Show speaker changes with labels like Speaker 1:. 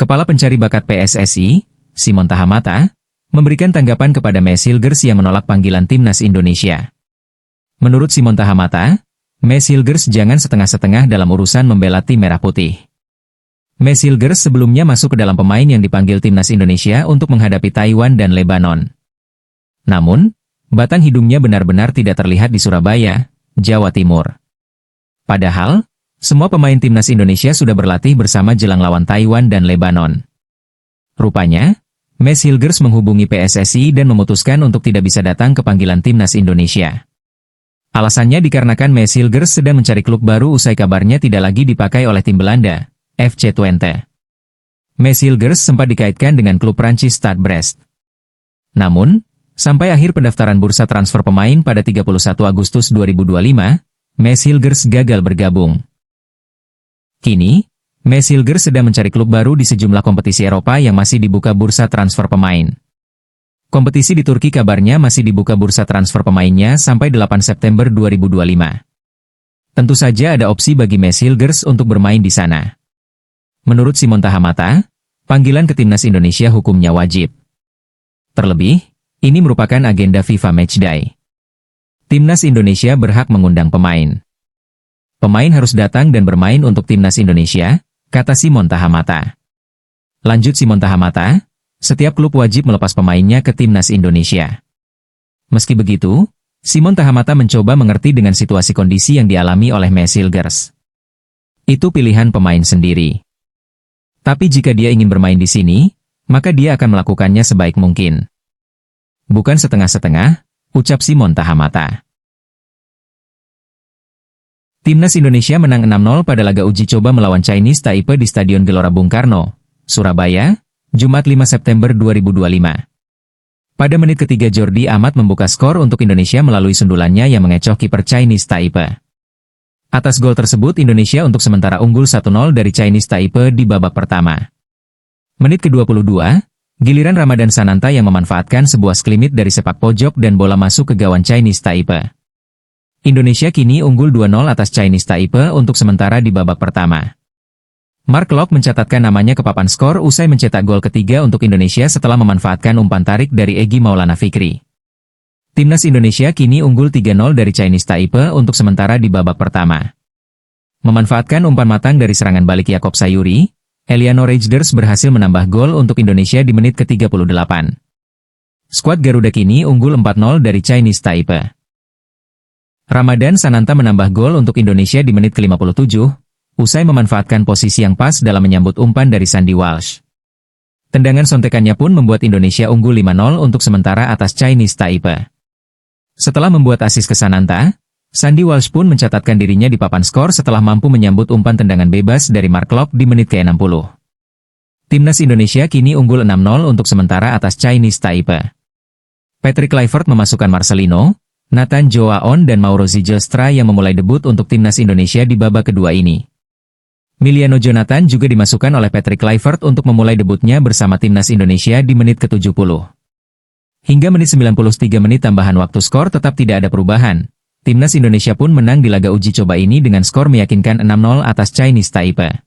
Speaker 1: Kepala Pencari Bakat PSSI, Simon Tahamata, memberikan tanggapan kepada Mes Hilgers yang menolak panggilan timnas Indonesia. Menurut Simon Tahamata, Mes Hilgers jangan setengah-setengah dalam urusan membela tim merah putih. Mes Hilgers sebelumnya masuk ke dalam pemain yang dipanggil timnas Indonesia untuk menghadapi Taiwan dan Lebanon. Namun, batang hidungnya benar-benar tidak terlihat di Surabaya, Jawa Timur. Padahal, semua pemain timnas Indonesia sudah berlatih bersama jelang lawan Taiwan dan Lebanon. Rupanya, Mes Hilgers menghubungi PSSI dan memutuskan untuk tidak bisa datang ke panggilan timnas Indonesia. Alasannya dikarenakan Mes Hilgers sedang mencari klub baru usai kabarnya tidak lagi dipakai oleh tim Belanda, FC Twente. Mes Hilgers sempat dikaitkan dengan klub Prancis Stade Brest. Namun, sampai akhir pendaftaran bursa transfer pemain pada 31 Agustus 2025, Mes Hilgers gagal bergabung. Kini, Mes Hilgers sedang mencari klub baru di sejumlah kompetisi Eropa yang masih dibuka bursa transfer pemain. Kompetisi di Turki kabarnya masih dibuka bursa transfer pemainnya sampai 8 September 2025. Tentu saja ada opsi bagi Mes Hilgers untuk bermain di sana. Menurut Simon Tahamata, panggilan ke timnas Indonesia hukumnya wajib. Terlebih, ini merupakan agenda FIFA Matchday. Timnas Indonesia berhak mengundang pemain. Pemain harus datang dan bermain untuk timnas Indonesia, kata Simon Tahamata. Lanjut Simon Tahamata, setiap klub wajib melepas pemainnya ke timnas Indonesia. Meski begitu, Simon Tahamata mencoba mengerti dengan situasi kondisi yang dialami oleh Mes Hilgers. Itu pilihan pemain sendiri. Tapi jika dia ingin bermain di sini, maka dia akan melakukannya sebaik mungkin. Bukan setengah-setengah, ucap Simon Tahamata. Timnas Indonesia menang 6-0 pada laga uji coba melawan Chinese Taipei di Stadion Gelora Bung Karno, Surabaya, Jumat 5 September 2025. Pada menit ketiga Jordi Amat membuka skor untuk Indonesia melalui sundulannya yang mengecoh kiper Chinese Taipei. Atas gol tersebut Indonesia untuk sementara unggul 1-0 dari Chinese Taipei di babak pertama. Menit ke-22, giliran Ramadan Sananta yang memanfaatkan sebuah sklimit dari sepak pojok dan bola masuk ke gawang Chinese Taipei. Indonesia kini unggul 2-0 atas Chinese Taipei untuk sementara di babak pertama. Mark Locke mencatatkan namanya ke papan skor usai mencetak gol ketiga untuk Indonesia setelah memanfaatkan umpan tarik dari Egy Maulana Fikri. Timnas Indonesia kini unggul 3-0 dari Chinese Taipei untuk sementara di babak pertama. Memanfaatkan umpan matang dari serangan balik Yakob Sayuri, Eliano Rejders berhasil menambah gol untuk Indonesia di menit ke-38. Skuad Garuda kini unggul 4-0 dari Chinese Taipei. Ramadan Sananta menambah gol untuk Indonesia di menit ke-57, usai memanfaatkan posisi yang pas dalam menyambut umpan dari Sandy Walsh. Tendangan sontekannya pun membuat Indonesia unggul 5-0 untuk sementara atas Chinese Taipei. Setelah membuat asis ke Sananta, Sandy Walsh pun mencatatkan dirinya di papan skor setelah mampu menyambut umpan tendangan bebas dari Mark Locke di menit ke-60. Timnas Indonesia kini unggul 6-0 untuk sementara atas Chinese Taipei. Patrick Kluivert memasukkan Marcelino, Nathan Joaon dan Mauro Zijelstra yang memulai debut untuk timnas Indonesia di babak kedua ini. Miliano Jonathan juga dimasukkan oleh Patrick Kluivert untuk memulai debutnya bersama timnas Indonesia di menit ke-70. Hingga menit 93 menit tambahan waktu skor tetap tidak ada perubahan. Timnas Indonesia pun menang di laga uji coba ini dengan skor meyakinkan 6-0 atas Chinese Taipei.